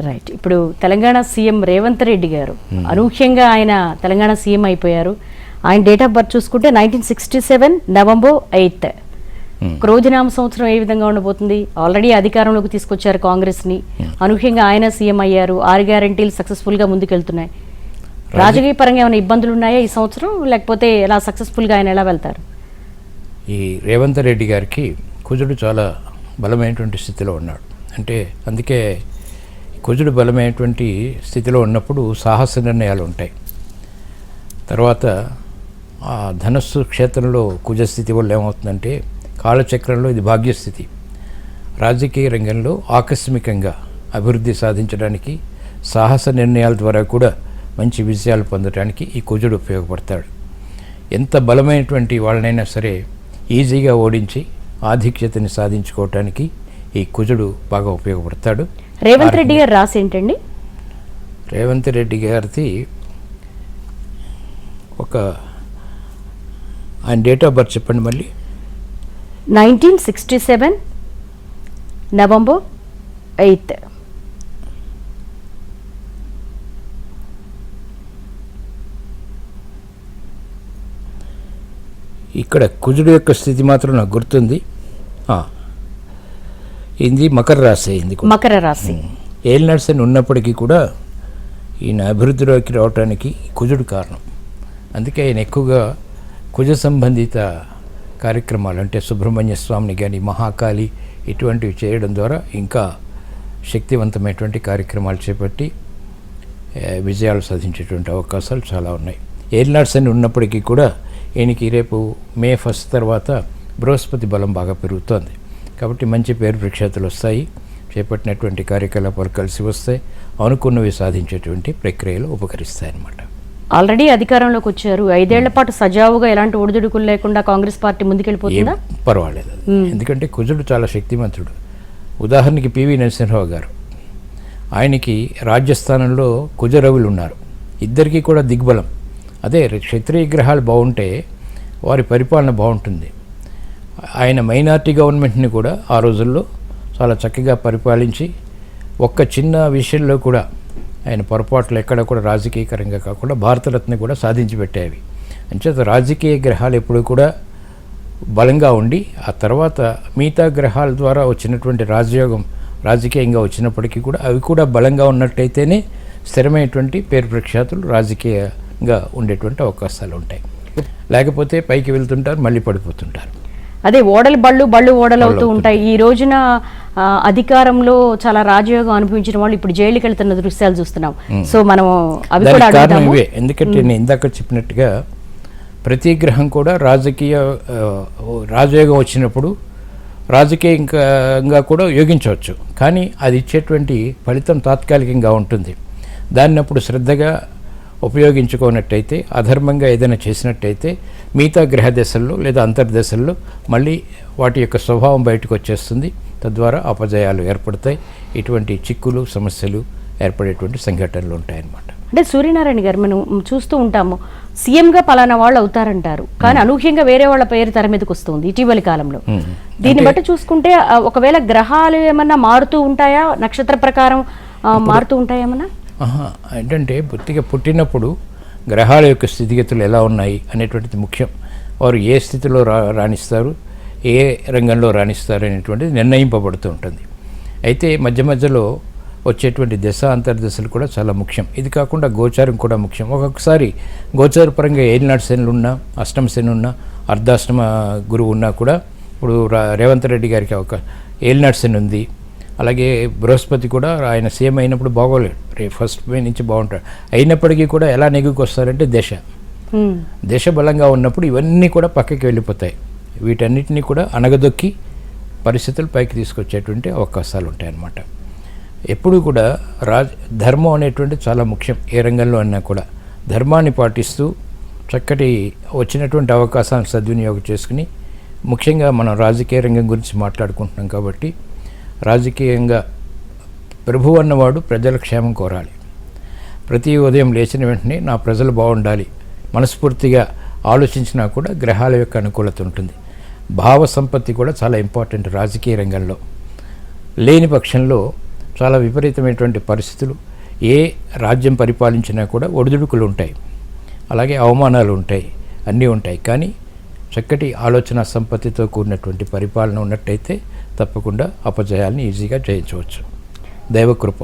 Right. ఇప్పుడు Telangana CM Revanth Reddy గారు అనూహ్యంగా ఆయన తెలంగాణ సీఎం అయిపోయారు. ఆయన డేట్ ఆఫ్ బర్త్ చూసుకుంటే 1967 నవంబర్ 8. క్రోజనామ సంవత్సరం ఏ విధంగా ఉండబోతుంది? ఆల్రెడీ అధికారంలోకి తీసుకొచ్చారు కాంగ్రెస్ని, అనూహ్యంగా ఆయన సీఎం అయ్యారు. 6 గ్యారెంటీలు సక్సెస్ఫుల్గా ముందుకెళ్తున్నాయి. రాజకీయ పరంగా ఏమైనా ఇబ్బందులు ఉన్నాయా ఈ సంవత్సరం, లేకపోతే ఎలా సక్సెస్ఫుల్గా ఆయన ఎలా వెళ్తారు? ఈ రేవంత్ రెడ్డి గారికి కుజుడు చాలా బలమైనటువంటి స్థితిలో ఉన్నాడు. అంటే అందుకే కుజుడు బలమైనటువంటి స్థితిలో ఉన్నప్పుడు సాహస నిర్ణయాలు ఉంటాయి. తర్వాత ఆ ధనస్సు క్షేత్రంలో కుజస్థితి వల్ల ఏమవుతుందంటే కాలచక్రంలో ఇది భాగ్యస్థితి. రాజకీయ రంగంలో ఆకస్మికంగా అభివృద్ధి సాధించడానికి, సాహస నిర్ణయాల ద్వారా కూడా మంచి విజయాలు పొందడానికి ఈ కుజుడు ఉపయోగపడతాడు. ఎంత బలమైనటువంటి వాళ్ళనైనా సరే ఈజీగా ఓడించి ఆధిక్యతని సాధించుకోవటానికి ఈ కుజుడు బాగా ఉపయోగపడతాడు. రేవంత్ రెడ్డి గారు రాసి ఏంటండి? రేవంత్ రెడ్డి గారిది ఒక ఆయన డేట్ ఆఫ్ బర్త్ చెప్పండి మళ్ళీ. 1967 నవంబర్ 8. ఇక్కడ కుజుడు యొక్క స్థితి మాత్రం నాకు గుర్తుంది. ఇది మకర రాశి అయింది. మకర రాశి ఏలినాడ్సన్ ఉన్నప్పటికీ కూడా ఈయన అభివృద్ధిలోకి రావడానికి కుజుడు కారణం. అందుకే ఆయన ఎక్కువగా కుజ సంబంధిత కార్యక్రమాలు అంటే సుబ్రహ్మణ్య స్వామిని కానీ, మహాకాళి ఇటువంటివి చేయడం ద్వారా ఇంకా శక్తివంతమైనటువంటి కార్యక్రమాలు చేపట్టి విజయాలు సాధించేటువంటి అవకాశాలు చాలా ఉన్నాయి. ఏలినాడ్సన్ ఉన్నప్పటికీ కూడా ఈయనకి రేపు మే 1 తర్వాత బృహస్పతి బలం బాగా పెరుగుతోంది. కాబట్టి మంచి పేరు ప్రఖ్యాతులు వస్తాయి, చేపట్టినటువంటి కార్యకలాపాలు కలిసి వస్తాయి, అనుకున్నవి సాధించేటువంటి ప్రక్రియలు ఉపకరిస్తాయి అన్నమాట. ఆల్రెడీ అధికారంలోకి వచ్చారు. 5 ఏళ్ల పాటు సజావుగా ఎలాంటి ఒడిదుడుకులు లేకుండా కాంగ్రెస్ పార్టీ ముందుకెళ్ళిపోతుందా? పర్వాలేదు. ఎందుకంటే కుజుడు చాలా శక్తిమంతుడు. ఉదాహరణకి పివి నరసింహరావు గారు, ఆయనకి రాజ్యస్థానంలో కుజరవులు ఉన్నారు. ఇద్దరికీ కూడా దిగ్బలం. అదే క్షత్రియ గ్రహాలు బాగుంటే వారి పరిపాలన బాగుంటుంది. ఆయన మైనార్టీ గవర్నమెంట్ని కూడా ఆ రోజుల్లో చాలా చక్కగా పరిపాలించి ఒక్క చిన్న విషయంలో కూడా ఆయన పొరపాట్లు ఎక్కడ కూడా రాజకీయకరంగా కాకుండా భారతరత్న కూడా సాధించి పెట్టేవి. అంచేత రాజకీయ గ్రహాలు ఎప్పుడు కూడా బలంగా ఉండి ఆ తర్వాత మిగతా గ్రహాల ద్వారా వచ్చినటువంటి రాజయోగం రాజకీయంగా వచ్చినప్పటికీ కూడా అవి కూడా బలంగా ఉన్నట్టయితేనే స్థిరమైనటువంటి పేరు ప్రఖ్యాతులు రాజకీయంగా ఉండేటువంటి అవకాశాలు ఉంటాయి. లేకపోతే పైకి వెళ్తుంటారు, మళ్ళీ పడిపోతుంటారు. అదే బళ్ళు ఓడలు అవుతూ ఉంటాయి. ఈ రోజున అధికారంలో చాలా రాజయోగం అనుభవించిన వాళ్ళు ఇప్పుడు జైలుకి వెళ్తున్న దృశ్యాలు చూస్తున్నాం. సో మనం అవి కూడా కారణం ఇవే. ఎందుకంటే నేను ఇందాక చెప్పినట్టుగా ప్రతి గ్రహం కూడా రాజయోగం వచ్చినప్పుడు రాజకీయంగా కూడా యోగించవచ్చు, కానీ అది ఇచ్చేటువంటి ఫలితం తాత్కాలికంగా ఉంటుంది. దాన్ని అప్పుడు శ్రద్ధగా ఉపయోగించుకోనట్టయితే, అధర్మంగా ఏదైనా చేసినట్టయితే మిగతా గ్రహ దశల్లో లేదా అంతర్దశల్లో మళ్ళీ వాటి యొక్క స్వభావం బయటకు వచ్చేస్తుంది. తద్వారా అపజయాలు ఏర్పడతాయి. ఇటువంటి చిక్కులు సమస్యలు ఏర్పడేటువంటి సంఘటనలు ఉంటాయన్నమాట. అంటే సూర్యనారాయణ గారు మనం చూస్తూ ఉంటాము, సీఎంగా పలానా వాళ్ళు అవుతారంటారు, కానీ అనూహ్యంగా వేరే వాళ్ళ పేరు తెర మీదకి వస్తుంది ఇటీవలి కాలంలో. దీన్ని బట్టి చూసుకుంటే ఒకవేళ గ్రహాలు ఏమన్నా మారుతూ ఉంటాయా, నక్షత్ర ప్రకారం మారుతూ ఉంటాయేమన్నా? ఏంటంటే పూర్తిగా పుట్టినప్పుడు గ్రహాల యొక్క స్థితిగతులు ఎలా ఉన్నాయి అనేటువంటిది ముఖ్యం. వారు ఏ స్థితిలో రాణిస్తారు, ఏ రంగంలో రాణిస్తారు అనేటువంటిది నిర్ణయింపబడుతూ ఉంటుంది. అయితే మధ్య మధ్యలో వచ్చేటువంటి దశ అంతర్దశలు కూడా చాలా ముఖ్యం. ఇది కాకుండా గోచారం కూడా ముఖ్యం. ఒక్కొక్కసారి గోచార పరంగా ఏలినాటి శనులు ఉన్నా, అష్టమ శని ఉన్నా, అర్ధాష్టమ గురువు ఉన్నా కూడా ఇప్పుడు రేవంత్ రెడ్డి గారికి ఒక ఏలినాటి శని ఉంది. అలాగే బృహస్పతి కూడా ఆయన సీఎం అయినప్పుడు బాగోలేడు, రేపు 1 మే నుంచి బాగుంటాడు. అయినప్పటికీ కూడా ఎలా నెగ్గుకు వస్తారంటే దశ బలంగా ఉన్నప్పుడు ఇవన్నీ కూడా పక్కకి వెళ్ళిపోతాయి. వీటన్నిటినీ కూడా అణగదొక్కి పరిస్థితులు పైకి తీసుకొచ్చేటువంటి అవకాశాలు ఉంటాయన్నమాట. ఎప్పుడు కూడా ధర్మం అనేటువంటి చాలా ముఖ్యం. ఏ రంగంలో అన్నా కూడా ధర్మాన్ని పాటిస్తూ చక్కటి వచ్చినటువంటి అవకాశాలను సద్వినియోగం చేసుకుని, ముఖ్యంగా మనం రాజకీయ రంగం గురించి మాట్లాడుకుంటున్నాం కాబట్టి రాజకీయంగా ప్రభువు అన్నవాడు ప్రజల క్షేమం కోరాలి. ప్రతి ఉదయం లేచిన వెంటనే నా ప్రజలు బాగుండాలి మనస్ఫూర్తిగా ఆలోచించినా కూడా గ్రహాల యొక్క అనుకూలత ఉంటుంది. భావ సంపత్తి కూడా చాలా ఇంపార్టెంట్ రాజకీయ రంగంలో. లేని పక్షంలో చాలా విపరీతమైనటువంటి పరిస్థితులు, ఏ రాజ్యం పరిపాలించినా కూడా ఒడిదుడుకులు ఉంటాయి, అలాగే అవమానాలు ఉంటాయి, అన్నీ ఉంటాయి. కానీ చక్కటి ఆలోచన సంపత్తితో కూడినటువంటి పరిపాలన ఉన్నట్టయితే తప్పకుండా అపజయాల్ని ఈజీగా జయించవచ్చు. దైవకృప.